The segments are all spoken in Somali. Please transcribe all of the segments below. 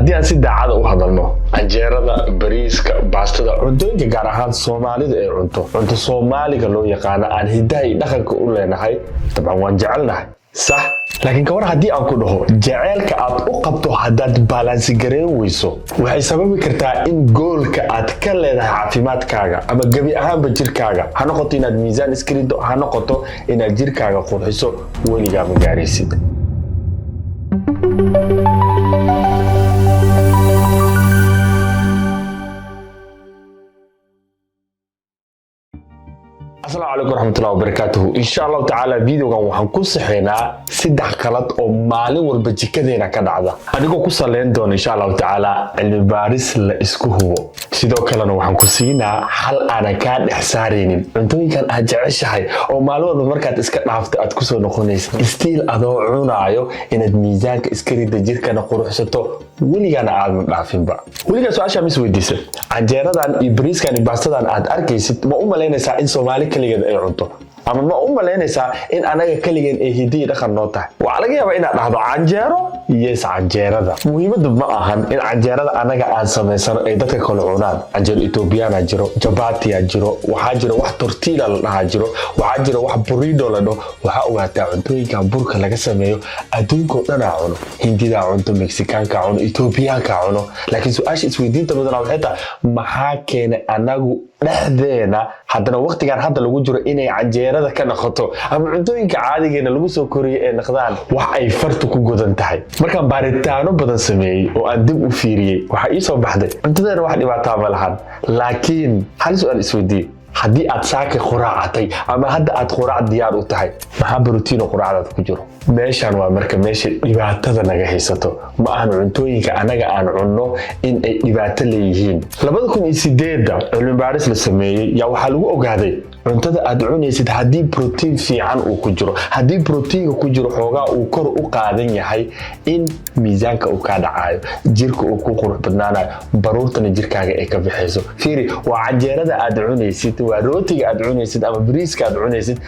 haddii aan si daacad u hadalno canjeerada bariiska baastada cuntooyinka gaar ahaan Soomaalida ee cunto Soomaaliga loo yaqaan aan hidaha iyo dhaqanka u leenahay tabcan waan jecelnahay صح laakiin kawar haddii aan ku dhaho jaceelka aad u qabto haddaad balance gareyn weyso waxay sababi kartaa in goolka aad ka leedahay caafimaadkaaga ama gabi ahaanba jirkaaga ha noqoto inaad miisaan iska rido ha noqoto inaad jirkaaga qurxiso weligaa ma gaaraysid السلام عليكم ورحمة الله وبركاته إن شاء الله تعالى فيديو كان وحن كسحنا سدح قلط أو مالي والبجكدينا كدعدا أنيكو كسالين دون إن شاء الله تعالى الباريس لإسكوهو سيدو كلنا وحن كسينا حل أنا كان إحسارين أنتوي كان أجعش هاي أو مالو المركات إسكت نافت أتكسو نخونيس استيل أدوعونا عيو إن الميزان إسكري دجير كان قروح ستو ولي كان عالم نعفين با ولي كان سؤال شامس ويديسة canjeeradan iyo bariiskan iyo baastadan aad arkaysid ma u maleynaysaa in Soomaali kaligeed ay cunto ama ma u maleynaysaa in anaga kaligeed ay hidiyo dhaqan noo tahay waxa laga yaabaa inaad dhahdo canjeero yes canjeerada muhiimadu ma ahan in canjeerada anaga aan sameysano ay dadka kale cunaan canjeero Ethiopiana jiro chapati jiro waxa jiro wax tortilla la dhaha jiro waxa jiro wax burrito la dhaho waxa ogaataa cuntooyinka burka laga sameeyo adduunka dhan cuno hindida cunto Mexicaanka cuno Ethiopiaanka cuno laakiin su'aasha isweydiinta badan waxay tahay maxaa keenay anagu dhexdeena haddana waqtigan hadda lagu jiro inay canjeerada ka noqoto ama cuntooyinka caadigeena lagu soo koriyo ee noqdaan wax ay fartu ku godan tahay markaan baaritaano badan sameeyay oo aan dib u fiiriyay waxa ii soo baxday cuntadeena wax dhibaato ma lahan laakiin hal su'aal isweydiin haddii aad saaka quraacatay ama hadda aad quraac diyaar u tahay maxaa borotiin quraacda ku jiro meeshan waa marka meesha dhibaatada naga haysato ma aan cuntooyinka anaga aan cunno in ay dhibaato leeyihiin 2008 cilmi baaris la sameeyay yaa waxa lagu ogaaday cuntada aad cunaysid haddii protein fiican uu ku jiro haddii proteinka ku jiro xoogaa uu kor u qaadan yahay in miisaanka uu ka dhacayo jirka uu ku qurux badnaanayo baruurtana jirkaaga ay ka bixayso fiiri waa canjeerada aad cunaysid waa rootiga aad cunaysid ama bariiska aad cunaysid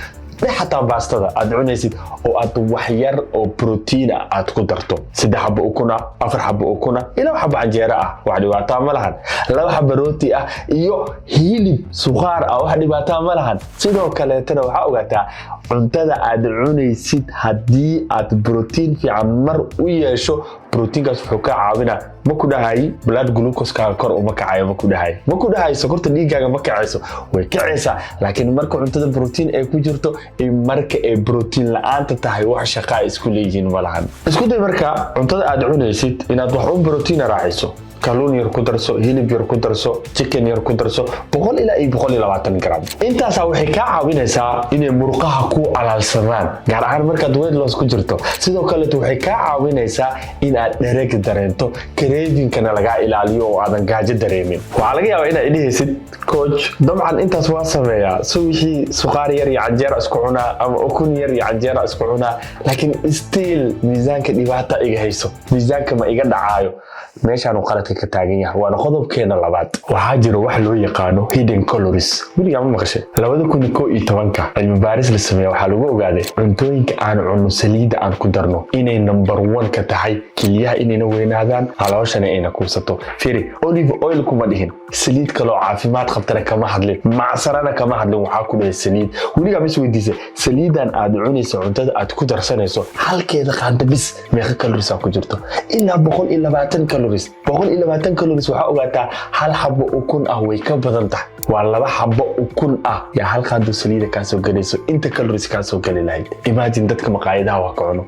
حتى باسtada aad cunaysid oo aad wax yar oo protein aad ku darto 3 xabo ukuna 4 xabo ukuna ila xabo canjeera ah wax dhibaato ma lahan 2 xabo rooti ah iyo hilib suqaar ah wax dhibaato ma lahan sidoo kale tan waxa ogaataa cuntada aad cunaysid hadii aad protein fiican mar u yeesho proteinkaas wuxuu ka caawinaa ma ku dhahay blood glucose ka kor uma kacayo ma ku dhahay sokorta dhiigaaga ma kacayso way kacaysaa laakiin marka cuntada protein ay ku jirto in marka ay protein la'aanta tahay wax shaqo isku leeyihiin malahan isku day marka cuntada aad cunaysid inaad wax u protein raaciso kalluun yar ku darso hilib yar ku darso chicken yar ku darso 100 ilaa 120 gram intaas waxay ka caawinaysaa inay murqaha ku alaalsadaan gaar ahaan markaad weight loss ku jirto sidoo kale waxay ka caawinaysaa in aad dhereg dareento craving-kana laga ilaaliyo oo aadan gaajo dareemin waxa laga yaabaa inaad dhihaysid coach dabcan intaas waa sameeyaa suuxii suqaar yar iyo canjeera isku cunaa ama ukun yar iyo canjeera isku cunaa laakiin still miisaanka dhibaato iga hayso miisaanka ma iga dhacaayo meeshaan qaladka ka taagan yahay waa qodobkeena labaad waxa jiro wax loo yaqaan hidden calories weliga ma maqashay 2011 cilmi baaris la sameeyay waxa lagu ogaaday cuntooyinka aan cunno saliida aan ku darno inay number 1 ka tahay kaliyaha inay weynaadaan calooshana inay kuusato fiiri olive oil kuma dhihin saliid kale oo caafimaad qabtana kama hadlin macsarana kama hadlin waxa ku dhahay saliid weliga ma isweydiisay saliidan aad cunayso cuntada aad ku darsanayso halkeeda qaanda bis meeqa calories ku jirto ilaa 120 calories 120 calories waxa ogaataa hal xabo ukun ah way ka badan tahay waa 2 xabo ukun ah ya hal qaando saliida ka soo galayso inta calories ka soo gali lahayd imagine dadka maqaayadaha waa ka cuno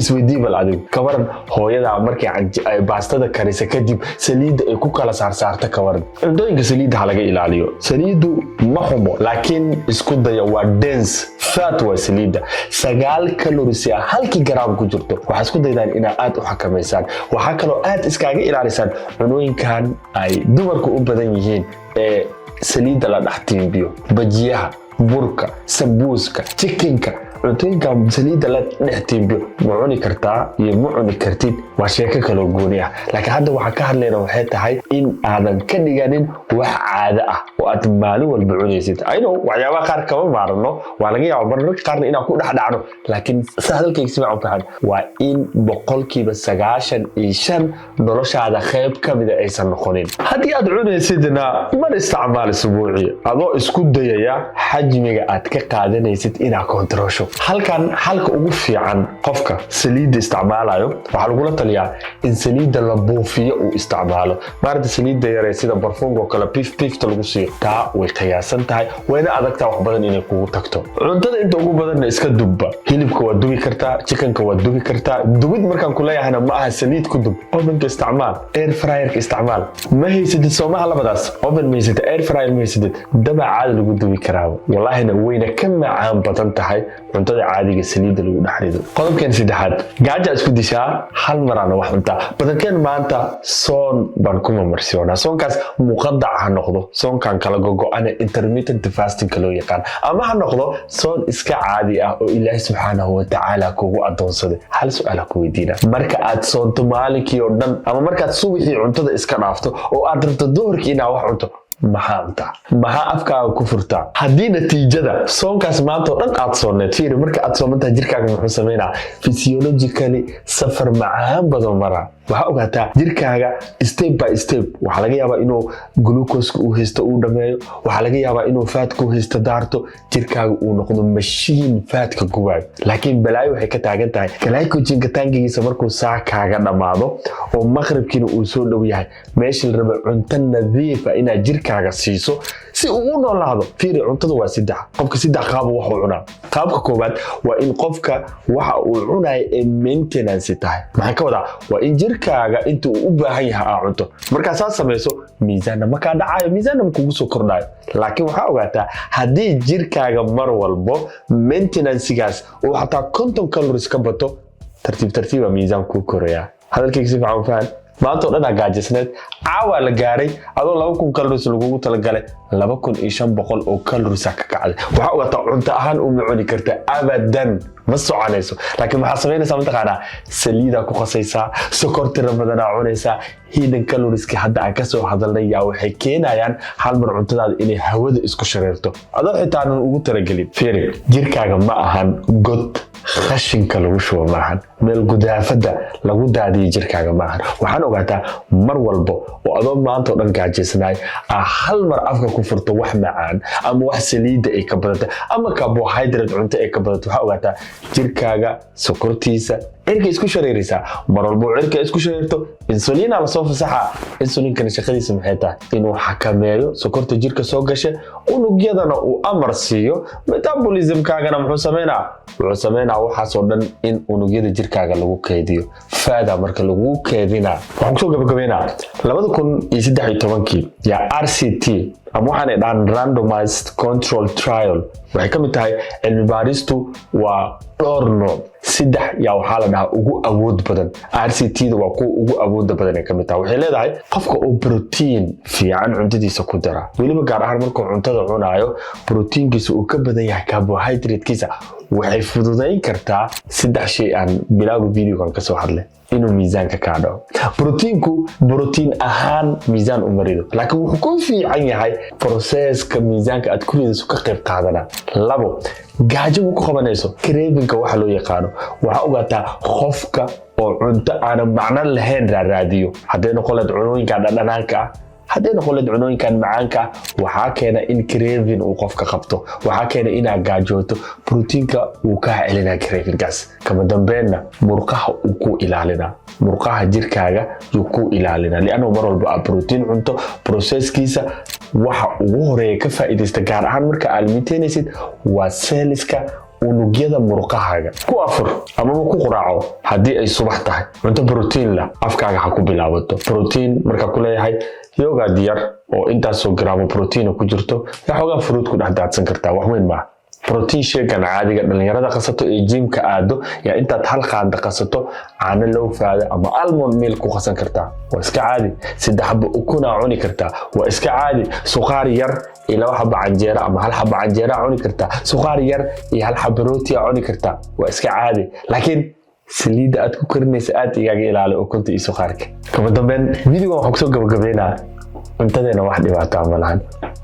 isweydii bal adigu kabaran hooyada markay ay baastada karisa kadib saliida ay ku kala saarta kabaran cuntooyinka saliida laga ilaaliyo saliidu ma xumo laakiin isku daya waa dense fat waa saliida 9 calories ah halkii gram ku jirto waxa isku daydaan in aad u xakameysaan waxa kale oo aad iskaga ilaalisaan cunooyinkan ay dumarku u badan yihiin ee saliida la dhaxtiibiyo bajiyaha burka sambuuska chickenka cuntooyinka saliidda la dhex tiimbiyo ma cuni kartaa iyo ma cuni kartid waa sheeko kaloo gooni ah. laakiin hadda waxaan ka hadlayna waxay tahay in aadan ka dhiganin wax caado ah oo aad maalin walba cunaysid. ayno waxyaabaha qaar kama maarno, waa laga yaabaa mararka qaarna inaan ku dhex dhacno, laakiin hadalkayga si fiican u fahan waa in 95% noloshaada qayb ka mid ah aysan noqonin. haddii aad cunaysidna mar isticmaal isbuuci adoo isku dayaya xajmiga aad ka qaadanaysid inaad kontroosho. halkan halka ugu fiican qofka saliidda isticmaalayo waxaa lagula taliyaa in saliidda la buufiyo uu isticmaalo. maarta saliidda yar sida barfuunka oo kale pifta lagu siiyo taa way qiyaasan tahay, wayna adagtaa wax badan inay kugu tagto. cuntada inta ugu badanna iska dubba. hilibka waa dubi kartaa, chickenka waa dubi kartaa. dubid markaan ku leeyahayna ma aha saliid ku dub. ovenka isticmaal, air fryerka isticmaal. ma haysidid soomaha labadaas, oven ma haysidid, air fryer ma haysidid, daba caadi lagu dubi karaa. wallaahina wayna ka macaan badan tahay cuntada caadiga saliidda lagu dhex rido. qodobkeen saddexaad, gaaja isku dishaa hal marana wax cuntaa. badankeen maanta soon baan ku mamarsiyoonaa. soonkaas muqadac ha noqdo, soonkan kala gogo'ana intermittent fasting loo yaqaan, ama ha noqdo soon iska caadi ah oo ilaahay subxaanahu wa tacaala kugu adoonsaday. hal su'aal ku weydiina, marka aad soonto maalinkii oo dhan ama markaad subaxii cuntada iska dhaafto oo aad rabto duhurkii inaad wax cunto, maxaa cuntaa? maxaa afkaaga ku furtaa? haddii natiijada soonkaas maanta oo dhan aad sooneed, fiiri marka aad soomantahay jirkaaga muxuu sameynaa? physiologically safar macaan badan maraa. waxaa ogaataa jirkaaga step by step waxaa laga yaabaa inuu glucose uu haysto uu dhameeyo, waxaa laga yaabaa inuu faatka uu haysto daarto, jirkaaga uu noqdo mashiin faatka gubaayo. laakiin balaayo waxay ka taagan tahay glycogenka taangigiisa markuu saakaaga dhammaado oo maqribkiina uu soo dhow yahay, meeshii la raba cunto nadiif ah inaad jirkaaga siiso si uu u noolaado. fiiri cuntada waa saddex, qofka saddex qaab wax uu cunaa. qaabka koowaad waa in qofka waxa uu cunayo ee maintenance tahay. maxaan ka wadaa? waa in jirkaaga inta uu u baahan yahay aa cunto. markaa saad samayso miisaanna ma kaa dhacayo, miisaanna ma kugu soo kordhayo. laakiin waxaa ogaataa haddii jirkaaga mar walbo maintenancegaas uu xataa 50 calories ka bato, tartiiba miisaan kuu korayaa. hadalkayga si fiican u fahan. maanta oo dhan gaajisneed, caawa la gaaray adoo 2000 calories lagugu talagalay 2500 oo calories ka kacday. waxaa ogaataa cunto ahaan uma cuni karta abadan, ma soconayso. laakiin maxaa samaynaysaa mataqaanaa? saliidaa ku qasaysaa, sokortira badanaa cunaysaa. hidden calorieska hadda aan kasoo hadalnay yaa waxay keenayaan hal mar cuntadaada inay hawada isku shareerto adoo xitaa aanan ugu talagelin. fiiri jirkaaga ma ahan god khashinka lagu shubo maahan, meel gudaafada lagu daadiyo jirkaaga maahan. waxaan ogaataa mar walbo oo adoo maanta oo dhan gaajisnaay hal mar afka ku furto wax macaan ama wax saliidda ay ka badata ama carbohydrate cunto ay ka badato, waxaa ogaataa jirkaaga sokortiisa cirka isku shareeraysaa. mar walbo cirka isku shareerto insulina la soo fasaxa. insulinkana shaqadiisa maxay tahay? inuu xakameeyo sokorta jirka soo gasha, unugyadana uu amar siiyo. metabolismkaagana muxuu sameynaa? wuxuu sameynaa waxaas oo dhan in unugyada jirkaaga lagu kaydiyo. faada marka lagu kaydinaa waxaan kusoo gabagabeynaa 2013 yaa RCT ama waxaan dhahan randomized control trial waxay ka mid tahay cilmi baaristu waa dhowr nooc. saddex yaa waxaa la dhahaa ugu awood badan. RCT-da waa kuwa ugu awoodda badan ee ka mid tahay. waxay leedahay qofka oo protein fiican cuntadiisa ku dara, weliba gaar ahaan markuu cuntada cunaayo proteinkiisa uu ka badan yahay carbohydrate-kiisa, waxay fududayn kartaa saddex shay aan bilowga videogan ka soo hadlay inuu miisaanka ka dhaco. protein ahaan miisaan u marido, laakiin wuxuu ku fiican yahay processka miisaanka aad ku ridayso ka qayb qaadana. labo, gaajo ku qabanayso cravingka waxa loo yaqaano. waxa ogaataa qofka oo cunto aan macno lahayn raadiyo, haddii noqon lahayd cunooyinka dhadhanaanka ah, haddii noqon lahayd cunooyinkan macaanka ah, waxaa keena in craving uu qofka qabto, waxaa keena inaad gaajooto. proteinka uu ka celinaa cravingkaas, kama dambeynna murqaha uu ku ilaalinaa. murqaha jirkaaga yuu ku ilaalinaa, lianna mar walba aad protein cunto processkiisa waxa ugu horeeya ka faa'iidaysta gaar ahaan marka aad miitaynaysid waa seeliska unugyada murqahaaga. ku afur ama ku quraaco haddii ay subax tahay, cunto protein la afkaaga ha ku bilaabato. protein marka ku leeyahay yogurt yar oo intaasoo garaamo protein ku jirto, waxoogaa fruit ku dhex daadsan kartaa, wax weyn maaha. بروتين شيكان عادي dhalinyarada qasato ee jimka aado yaa intaad hal qaanda qasato caano loo faada ama almond milk ku qasan kartaa waa iska caadi saddex xabo ukuna cuni kartaa waa iska caadi suqaar yar iyo laba xabo canjeera ama hal xabo canjeera cuni kartaa suqaar yar iyo hal xabo rooti cuni kartaa waa iska caadi laakiin saliida aad ku karinaysa aad iyaga ilaali ukunta iyo suqaarka kama dambeyn video waxaan kusoo gabagabeynaa cuntadeena wax dhibaato ma lahan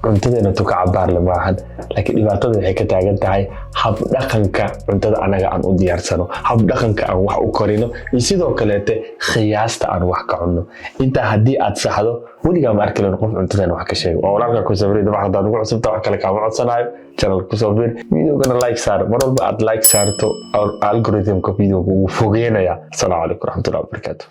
cuntadeena tuka cabaar lama ahan laakiin dhibaatada waxay ka taagan tahay hab dhaqanka cuntada anaga aan u diyaarsano hab dhaqanka aan wax u karino iyo sidoo kale qiyaasta aan wax ka cunno inta hadii aad saxdo weliga ma arkin qof cuntadeena wax ka sheego oo walaalka ku sabrida wax hadaan ugu cusubta wax kale ka codsanayo channel ku soo bir video-gana like saar mar walba aad like saarto algorithm-ka video-gu wuu fogeynaya. Assalamu alaykum warahmatullahi wabarakatuh.